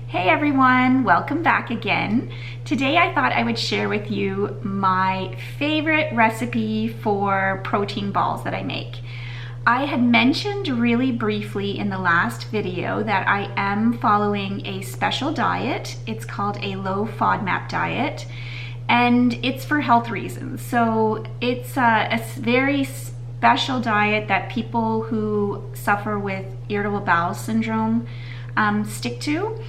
Hey everyone, welcome back again. Today I thought I would share with you my favorite recipe for protein balls that I make. I had mentioned really briefly in the last video that I am following a special diet. It's called a low FODMAP diet, and it's for health reasons. So it's a very special diet that people who suffer with irritable bowel syndrome stick to.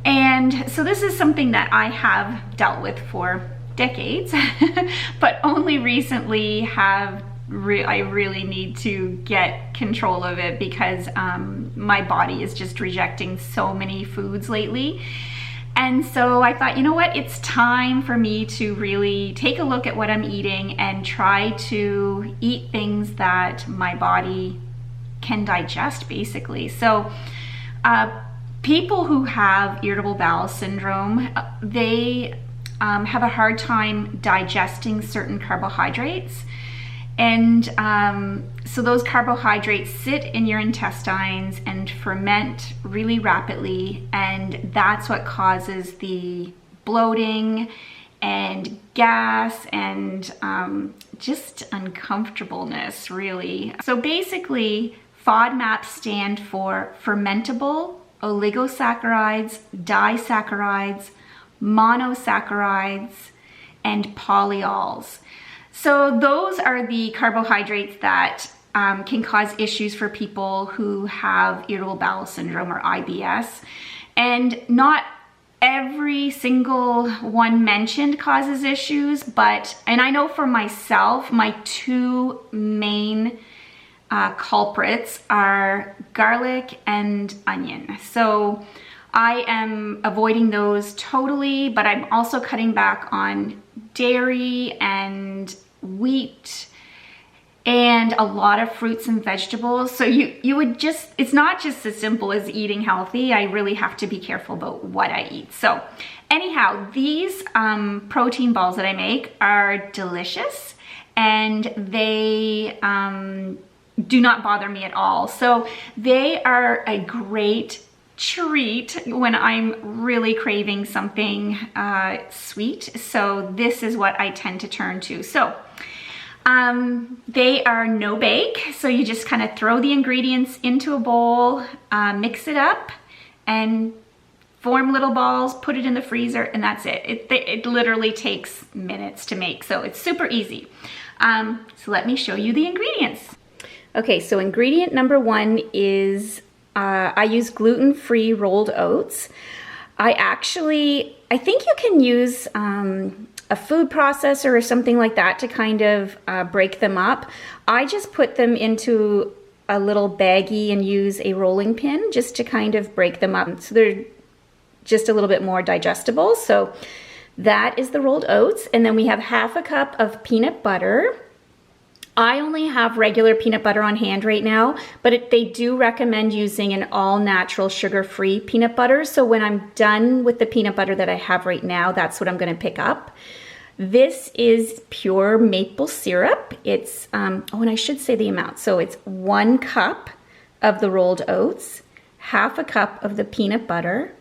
And so this is something that I have dealt with for decades, but only recently I really need to get control of it because my body is just rejecting so many foods lately. And so I thought, you know what, it's time for me to really take a look at what I'm eating and try to eat things that my body can digest, basically. So people who have irritable bowel syndrome, they have a hard time digesting certain carbohydrates. And so those carbohydrates sit in your intestines and ferment really rapidly, and that's what causes the bloating and gas and just uncomfortableness, really. So basically, FODMAP stand for fermentable oligosaccharides, disaccharides, monosaccharides, and polyols. So those are the carbohydrates that can cause issues for people who have irritable bowel syndrome or IBS. And not every single one mentioned causes issues, and I know for myself, my two main culprits are garlic and onion. So I am avoiding those totally, but I'm also cutting back on dairy and wheat and a lot of fruits and vegetables. So you would just, it's not just as simple as eating healthy. I really have to be careful about what I eat. So anyhow, these protein balls that I make are delicious, and they do not bother me at all. So they are a great treat when I'm really craving something sweet. So this is what I tend to turn to. So they are no bake. So you just kind of throw the ingredients into a bowl, mix it up, and form little balls, put it in the freezer, and that's it. It literally takes minutes to make. So it's super easy. So let me show you the ingredients. Okay, so ingredient number one is I use gluten-free rolled oats. I think you can use a food processor or something like that to kind of break them up. I just put them into a little baggie and use a rolling pin just to kind of break them up. So they're just a little bit more digestible. So that is the rolled oats. And then we have half a cup of peanut butter. I only have regular peanut butter on hand right now, but they do recommend using an all-natural sugar-free peanut butter. So when I'm done with the peanut butter that I have right now, that's what I'm going to pick up. This is pure maple syrup. It's, and I should say the amount. So it's 1 cup of the rolled oats, half a cup of the peanut butter,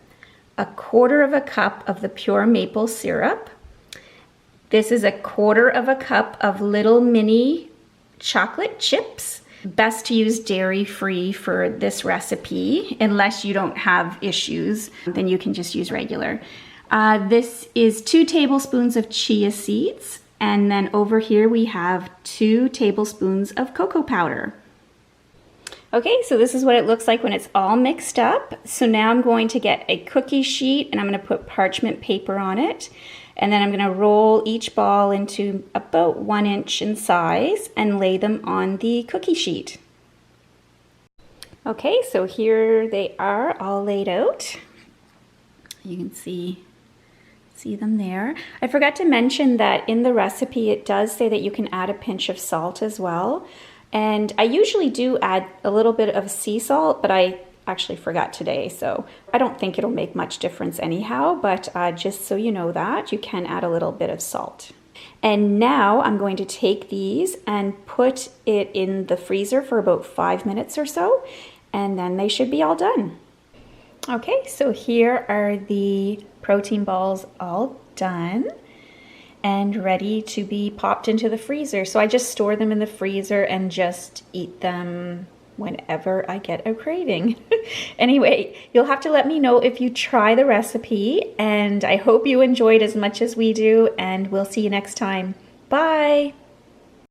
1/4 cup of the pure maple syrup. This is 1/4 cup of little mini chocolate chips. Best to use dairy-free for this recipe, unless you don't have issues, then you can just use regular. This is 2 tablespoons of chia seeds, and then over here we have 2 tablespoons of cocoa powder. Okay, so this is what it looks like when it's all mixed up. So now I'm going to get a cookie sheet and I'm going to put parchment paper on it. And then I'm going to roll each ball into about 1 inch in size and lay them on the cookie sheet. Okay, so here they are all laid out. You can see them there. I forgot to mention that in the recipe it does say that you can add a pinch of salt as well. And I usually do add a little bit of sea salt, but I actually forgot today, so I don't think it'll make much difference anyhow, but just so you know that, you can add a little bit of salt. And now I'm going to take these and put it in the freezer for about 5 minutes or so, and then they should be all done. Okay, so here are the protein balls all done and ready to be popped into the freezer. So I just store them in the freezer and just eat them whenever I get a craving. Anyway, you'll have to let me know if you try the recipe, and I hope you enjoyed as much as we do, and we'll see you next time. Bye!